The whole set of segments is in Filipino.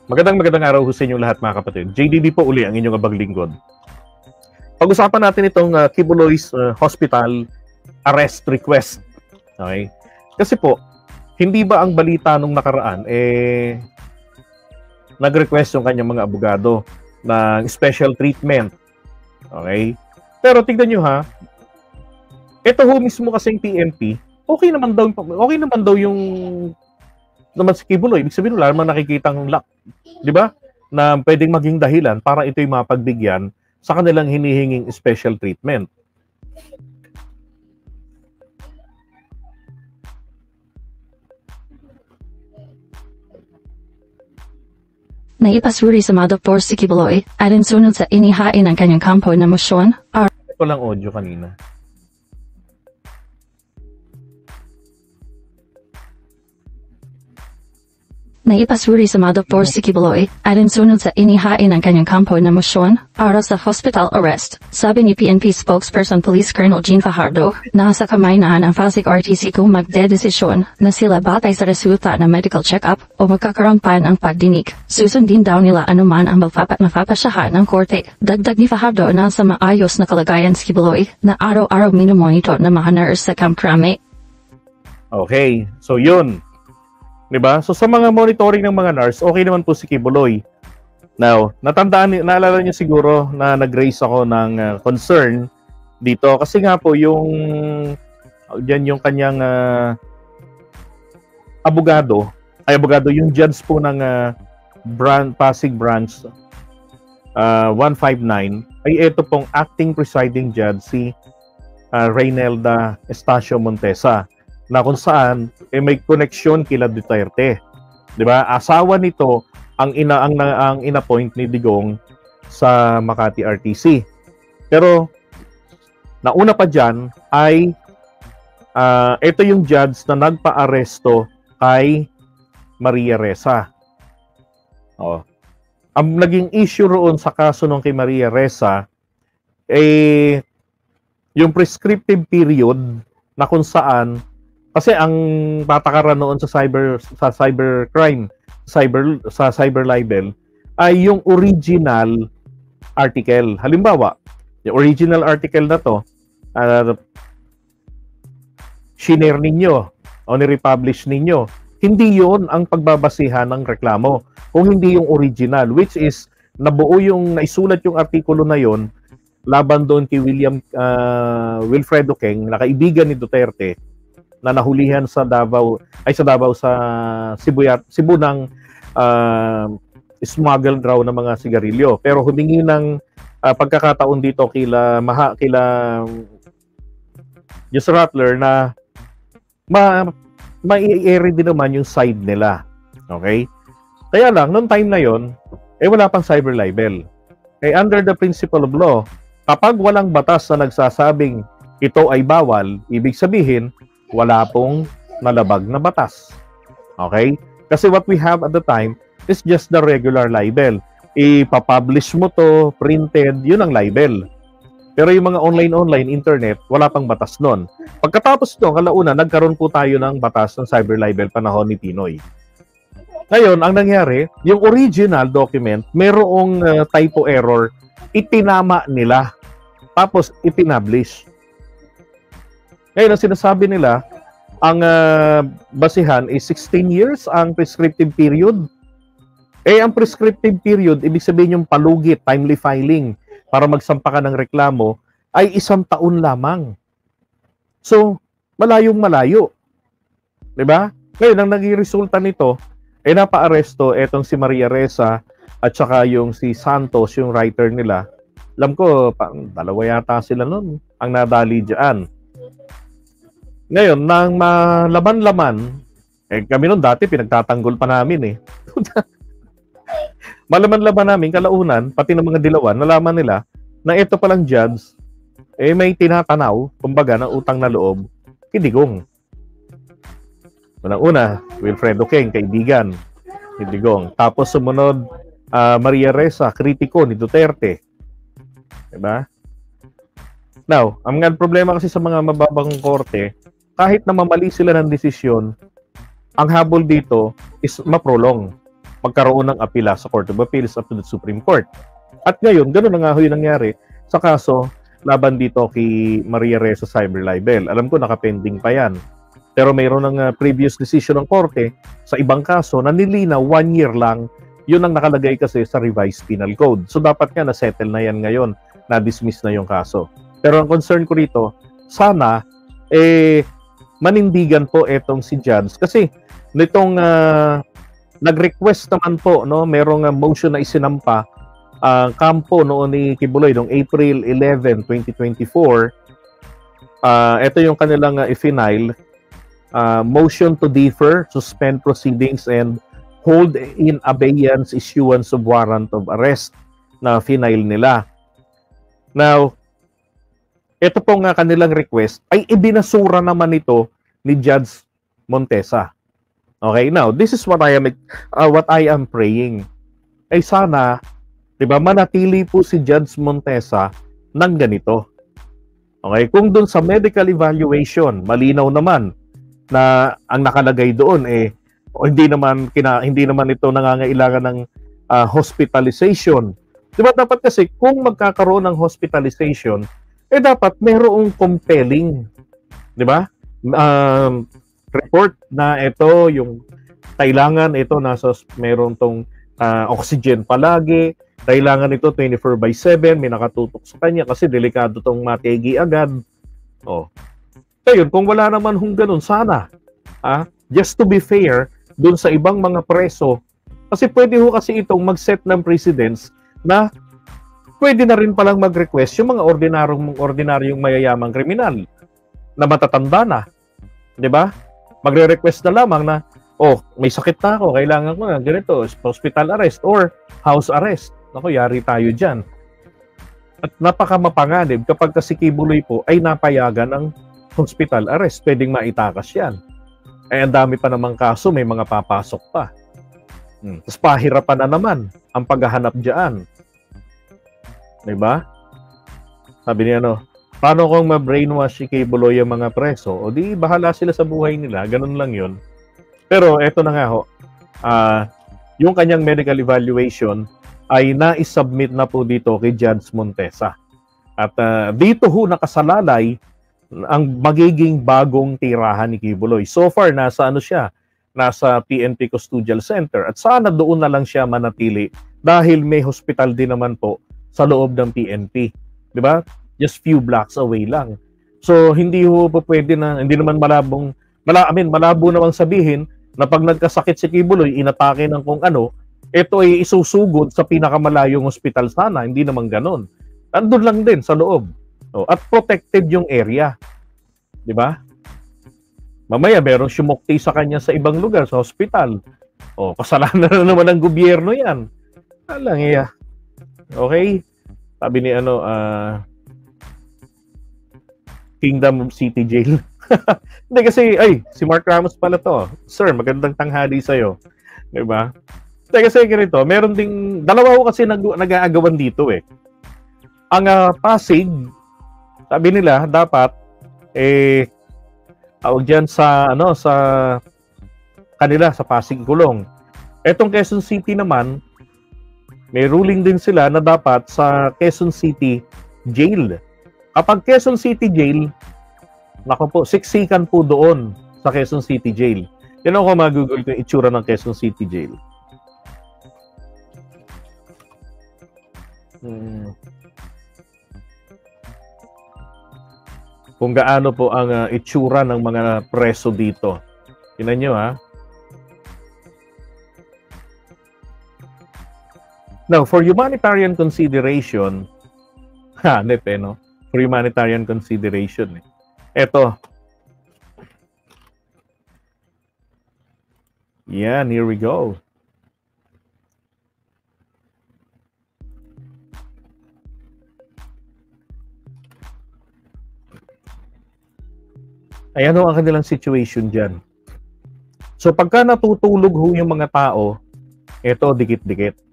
Magandang araw sa inyo lahat mga kapatid. JDD po uli ang inyong abang lingkod. Pag-usapan natin itong Kibuloy's Hospital arrest request. Okay? Kasi po, hindi ba ang balita nung nakaraan, nag-request yung kanyang mga abogado ng special treatment. Okay? Pero tignan nyo ha, ito ho mismo kasing PNP, okay naman daw yung naman si Kibuloy. Ibig sabihin, wala naman nakikitang lock. Di ba? Na pwedeng maging dahilan para ito'y mapagbigyan sa kanilang hinihinging special treatment. Naipasuri sa mga doktor si Kibuloy alinsunod sa inihain ang kanyang kampo na mosyon. Ito lang audio kanina. Naipasuri sa mga doktor si Kibuloy alinsunod sa inihain ang kanyang kampo na mosyon para sa hospital arrest. Sabi ni PNP spokesperson Police Colonel Jean Fajardo na sa kamay na ang Pasig RTC kung magdedesisyon na sila batay sa resulta ng medical check-up o magkakaroon pa ng pagdinig. Susundin daw nila anuman ang mapapasyahan ng korte. Dagdag ni Fajardo na sa maayos na kalagayan si Kibuloy na araw-araw minomonitor ng mga nurse sa Camp Crame. Okay, so yun. Diba? So sa mga monitoring ng mga nurse, okay naman po si Kibuloy. Now, naalala niyo siguro na nag-raise ako ng concern dito kasi nga po yung kanyang abogado, yung judge po ng Pasig branch 159 ay ito pong acting presiding judge si Reynelda Estacio Montesa, na kung saan may koneksyon kila Duterte. 'Di ba? Asawa nito ang ina-point ni Digong sa Makati RTC. Pero nauna pa diyan ay ito yung judge na nagpa-aresto kay Maria Ressa. Ang naging issue roon sa kaso nung kay Maria Ressa yung prescriptive period na kung saan kasi ang patakaran noon sa cybercrime, sa cyber libel ay yung original article. Halimbawa, yung original article na to, shinare ninyo o ni-republish ninyo. Hindi yon ang pagbabasihan ng reklamo. Kung hindi yung original, which is naisulat yung artikulo na yon laban doon kay Wilfredo Keng, na kaibigan ni Duterte, na nahulihan sa Davao sa Cebu ng smuggled raw ng mga sigarilyo. Pero humingi ng pagkakataon dito kila Jus Rattler na mai-airy din naman yung side nila. Okay? Kaya lang, noong time na yon, wala pang cyber libel. Under the principle of law, kapag walang batas na nagsasabing ito ay bawal, ibig sabihin, wala pong nalabag na batas. Okay? Kasi what we have at the time is just the regular libel. Ipapublish mo to, printed, yun ang libel. Pero yung mga online, internet, wala pang batas nun. Pagkatapos nito, kalauna, nagkaroon po tayo ng batas ng cyber libel panahon ni Pinoy. Ngayon, ang nangyari, yung original document, merong typo error, itinama nila. Tapos, ipinublish. Ngayon, ang sinasabi nila, ang basihan is 16 years ang prescriptive period. Ang prescriptive period, ibig sabihin yung palugit, timely filing, para magsampa ka ng reklamo, ay 1 taon lamang. So, malayong-malayo. Diba? Ngayon, ang naging resulta nito, napa-aresto etong si Maria Ressa at saka yung si Santos, yung writer nila. Alam ko, dalawa yata sila nun ang nadali dyan. Ngayon, nang malaman-laman, kami nun dati pinagtatanggol pa namin Malaman-laman namin, kalaunan, pati ng mga dilawan, nalaman nila na ito palang judge, may tinatanaw, kumbaga, ng utang na loob, kay Digong. Unang-una, Wilfredo Keng, kaibigan ni Digong. Tapos sumunod, Maria Ressa, kritiko ni Duterte. Diba? Now, ang problema kasi sa mga mababang korte, kahit na mamali sila ng desisyon, ang habol dito is maprolong. pagkaroon ng apila sa Court of Appeals up to the Supreme Court. At ngayon, gano'n na nga ho yung nangyari sa kaso laban dito kay Maria Ressa cyber libel. Alam ko nakapending pa yan. Pero mayroon ng previous decision ng korte sa ibang kaso na nilinaw 1 year lang. Yun ang nakalagay kasi sa revised penal code. So dapat nga na-settle na yan ngayon, na-dismiss na yung kaso. Pero ang concern ko rito, sana manindigan po etong si Judge kasi nitong nag-request naman po, no, merong motion na isinampa kampo noon ni Kibuloy noong April 11, 2024. Ito yung kanilang i-file, motion to defer, suspend proceedings, and hold in abeyance issuance of warrant of arrest na final nila. Now, ito po nga kanilang request ay ibinasura naman ito ni Judge Montesa. Okay, now this is what I am praying. Ay sana, 'di ba, manatili po si Judge Montesa ng ganito. Okay, kung doon sa medical evaluation, malinaw naman na ang nakalagay doon hindi naman ito nangangailangan ng hospitalization. 'Di ba dapat kasi kung magkakaroon ng hospitalization, dapat mayroong compelling, 'di ba? Report na ito yung kailangan ito meron tong oxygen palagi, kailangan ito 24/7, may nakatutok sa kanya kasi delikado tong mategi agad. Oh. Ayun, kung wala naman ganun, sana just to be fair dun sa ibang mga preso, kasi pwede kasi itong mag-set ng precedents na pwede na rin palang mag-request yung mga ordinaryong mayayamang kriminal na matatanda na. 'Di ba? Magre-request na lamang na, may sakit na ako, kailangan ko na ganito, hospital arrest or house arrest. Naku, yari tayo dyan. At napakamapanganib kapag si Kibuloy po ay napayagan ng hospital arrest, pwedeng maitakas yan. Ang dami pa namang kaso, may mga papasok pa. Tapos pahirapan na naman ang paghahanap dyan. Diba? Sabi niya, paano kung ma-brainwash si Kibuloy ang mga preso? O di, bahala sila sa buhay nila. Ganun lang yun. Pero eto na nga ho, yung kanyang medical evaluation ay na-submit na po dito kay Judge Montesa. At dito ho nakasalalay ang magiging bagong tirahan ni Kibuloy. So far, nasa PNP Custodial Center. At sana doon na lang siya manatili dahil may hospital din naman po sa loob ng PNP. Di ba? Just few blocks away lang. So, hindi ho po pwede na, hindi naman malabo namang sabihin na pag nagkasakit si Kibuloy, inatake ng kung ano, ito ay isusugod sa pinakamalayong hospital sana. Hindi naman ganon. Andun lang din sa loob. At protected yung area. Di ba? Mamaya, merong sumukti sa kanya sa ibang lugar, sa hospital. Kasalanan na naman ng gobyerno yan. Alang iya. Okay? Sabi ni Kingdom City Jail. Hindi kasi, si Mark Ramos pala to. Sir, magandang tanghali sa'yo. Diba? Hindi kasi ganito, meron ding, dalawa ko kasi nag-aagawan dito Ang Pasig, sabi nila, dapat, tawag dyan sa kanila, sa Pasig Kulong. Etong Quezon City naman, may ruling din sila na dapat sa Quezon City Jail. Kapag Quezon City Jail, siksikan po doon sa Quezon City Jail. Yan ako mag-google ko yung itsura ng Quezon City Jail. Kung gaano po ang itsura ng mga preso dito. Tingnan nyo, Now, for humanitarian consideration, for humanitarian consideration, eto. Yan, here we go. Ayan ang kanilang situation dyan. So, pagka natutulog yung mga tao, eto, dikit-dikit.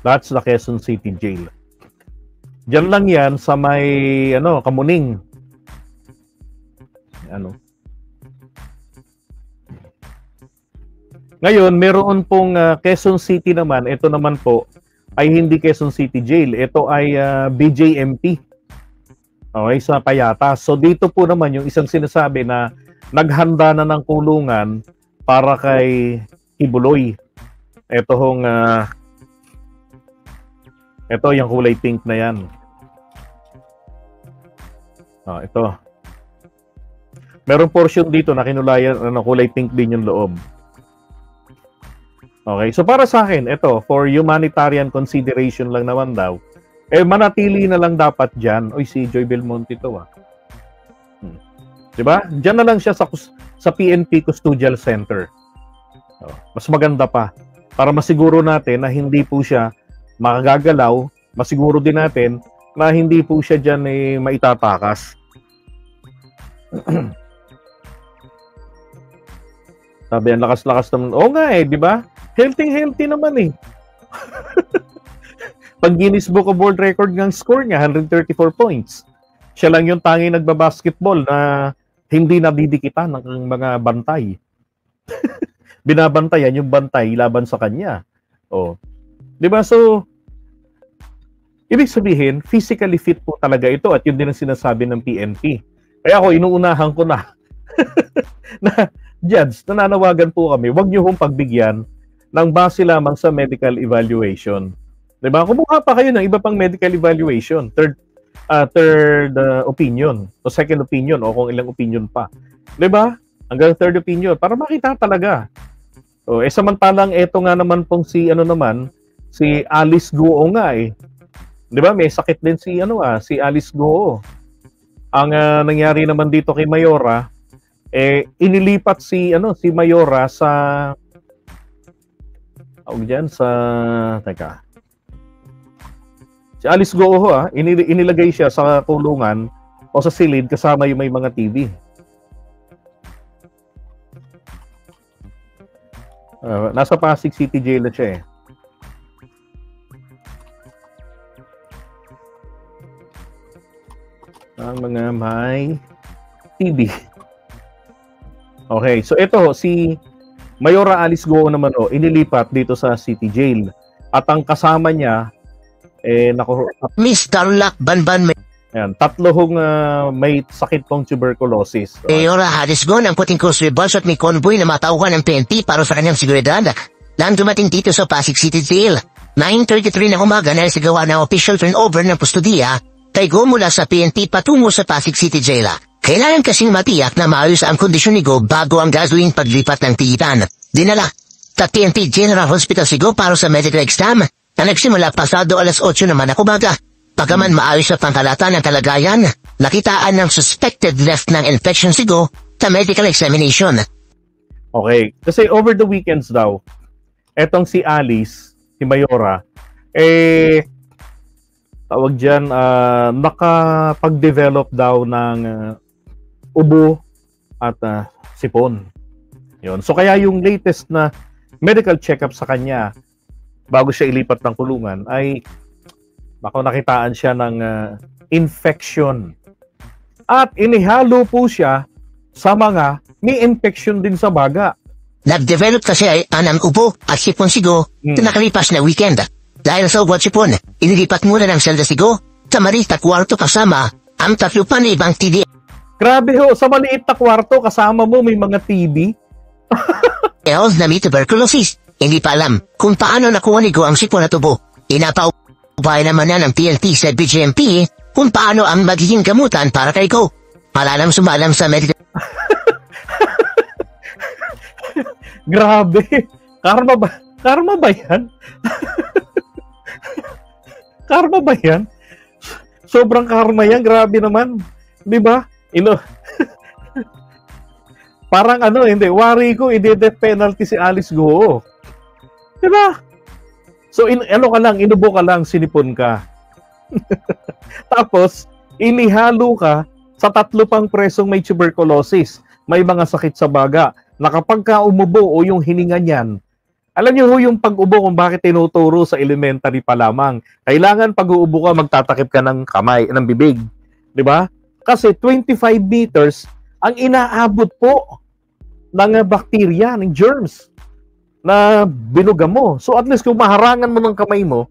That's the Quezon City Jail. Diyan lang yan sa may Kamuning. Ngayon, meron pong Quezon City naman. Ito naman po ay hindi Quezon City Jail. Ito ay BJMP. Okay, sa Payatas. So dito po naman yung isang sinasabi na naghanda na ng kulungan para kay Kibuloy. Ito yung kulay pink na yan. Ito. Merong portion dito na kinulayan, kulay pink din yung loob. Okay, so para sa akin, ito, for humanitarian consideration lang naman daw, manatili na lang dapat dyan. Oy, si Joy Belmonte to, Diba? Dyan na lang siya sa PNP Custodial Center. Mas maganda pa. Para masiguro natin na hindi po siya makagagalaw, masiguro din natin na hindi po siya dyan maitatakas. Sabi, ang lakas-lakas naman. Oo nga di ba? Healthy naman Pag Guinness Book of World Record ng score niya, 134 points. Siya lang yung tanging nagbabasketball na hindi nadidikitan ng mga bantay. Binabantayan yung bantay laban sa kanya. Di ba? So, ibig sabihin, physically fit po talaga ito at yun din ang sinasabi ng PNP. Kaya ako, inuunahan ko na na judge, nananawagan po kami, huwag niyo hong pagbigyan ng base lamang sa medical evaluation. Diba? Kumuha pa kayo ng iba pang medical evaluation, third opinion, o second opinion, o kung ilang opinion pa. Diba? Hanggang third opinion, para makita talaga. Samantalang eto nga naman pong si Alice Guo nga Diba? May sakit din si Alice Guo. Ang nangyari naman dito kay Mayora, inilipat si Mayora sa si Alice Guo inilagay siya sa kulungan o sa silid kasama yung may mga TV. Nasa Pasig City Jail na siya ang mga may TV. Okay, so ito si Mayora Alice Guo naman inilipat dito sa City Jail. At ang kasama niya Mr. Luck Banban tatlo may sakit pong tuberculosis. Mayora Alice Guo ng puting kuswibals at may convoy na matauhan ng PNP para sa kanyang seguridad. Nang dumating dito sa Pasig City Jail, 9:33 ng umaga na sigawa ng official turnover ng kustudiya kay Go mula sa PNP patungo sa Pasig City Jail. Kailangan kasing matiyak na maayos ang kondisyon ni Go bago ang gagawing paglipat ng tigitan. Dinala sa PNP General Hospital si Go para sa medical exam na nagsimula pasado alas 8 naman ng umaga. Pagaman maayos sa pangkalatan ng kalagayan, nakitaan ng suspected left ng infection si Go sa medical examination. Okay, kasi over the weekends daw, etong si Alice, si Mayora, tawag dyan, nakapag-develop daw ng ubo at sipon. Yun. So kaya yung latest na medical check-up sa kanya bago siya ilipat ng kulungan ay nakitaan siya ng infection. At inihalo po siya sa mga may infection din sa baga. Nag-develop kasi ay anang ubo at sipon si Go sa nakalipas na weekend. Dahil sa ubo at sipon, inilipat muna ng selda si Go sa maliit na kwarto kasama ang tatlo pa na ibang TV. Grabe sa maliit na kwarto kasama mo may mga TV. Na may tuberculosis. Hindi pa alam kung paano nakuha ni Go ang sipon at ubo. Inapaubay naman na ng PNP sa BJMP kung paano ang magiging gamutan para kay Go. Malalam sumalam sa medical. Grabe. Karma ba yan? Karma ba yan? Sobrang karma yan. Grabe naman. Di ba? Parang hindi. Wari ko, i-death penalty si Alice Guo. Di ba? So, inubo ka lang, sinipon ka. Tapos, inihalo ka sa tatlo pang presong may tuberculosis, may mga sakit sa baga, na kapag ka umubo o yung hininga niyan, alam niyo yung pag-ubo kung bakit tinuturo sa elementary pa lamang. Kailangan pag uubo ka, magtatakip ka ng kamay, ng bibig. Di ba? Kasi 25 meters ang inaabot po ng bakterya, ng germs. na binuga mo. So at least kung maharangan mo ng kamay mo,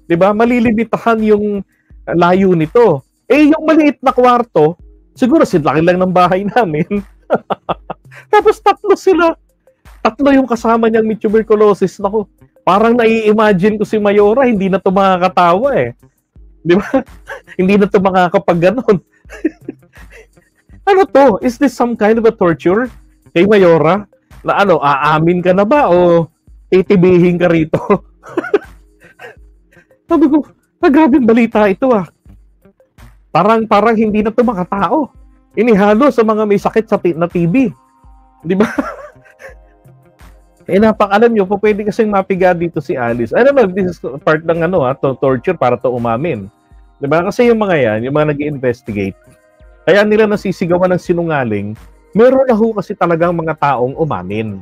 'di ba? Malilimitahan yung layo nito. Yung maliit na kwarto, siguro laki lang ng bahay namin. Tapos tatlo sila. Tatlo yung kasama niyang may tuberculosis. Naku, parang nai-imagine ko si Mayora, hindi na to makakatawa eh. 'Di ba? Hindi na to makakapag-ganon. Ano to? Is this some kind of a torture kay Mayora? Na aamin ka na ba o titibihin ka rito? Sabi ko, grabing balita ito ah. Parang hindi na to makatao. Inihalo sa mga may sakit na TB. Di ba? Alam nyo, pwede kasing mapiga dito si Alice. I don't know if this is part ng torture para to umamin. Di ba? Kasi yung mga yan, yung mga nag-i-investigate, kaya nila nasisigawan ng sinungaling, meron na ho kasi talagang mga taong umamin.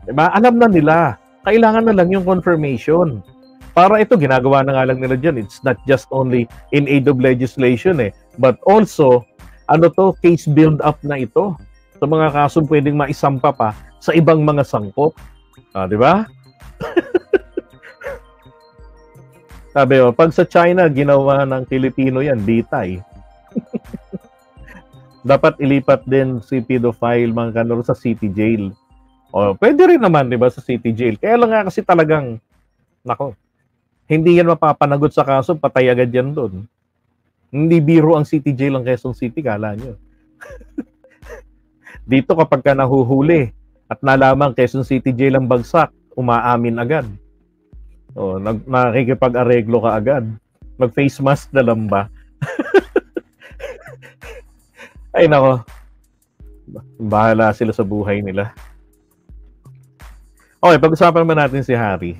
Di ba? Alam na nila. Kailangan na lang yung confirmation. Para ito, ginagawa na nga lang nila dyan. It's not just only in aid of legislation but also, case build-up na ito. Sa mga kasong pwedeng maisampa pa sa ibang mga sangkot. Di ba? Sabi pag sa China, ginawa ng Pilipino yan, bitay. Dapat ilipat din si pedophile mga kanoro sa city jail. Pwede rin naman, di ba, sa city jail. Kaya lang nga kasi talagang, nako, hindi yan mapapanagot sa kaso, patay agad yan doon. Hindi biro ang city jail ng Quezon City, kala nyo. Dito kapag ka nahuhuli at nalaman Quezon City jail ang bagsak, umaamin agad. Nakikipag-areglo ka agad. Mag-face mask na lang ba? Ay nako. Bahala sila sa buhay nila. Okay, pag-usapan naman natin si Harry.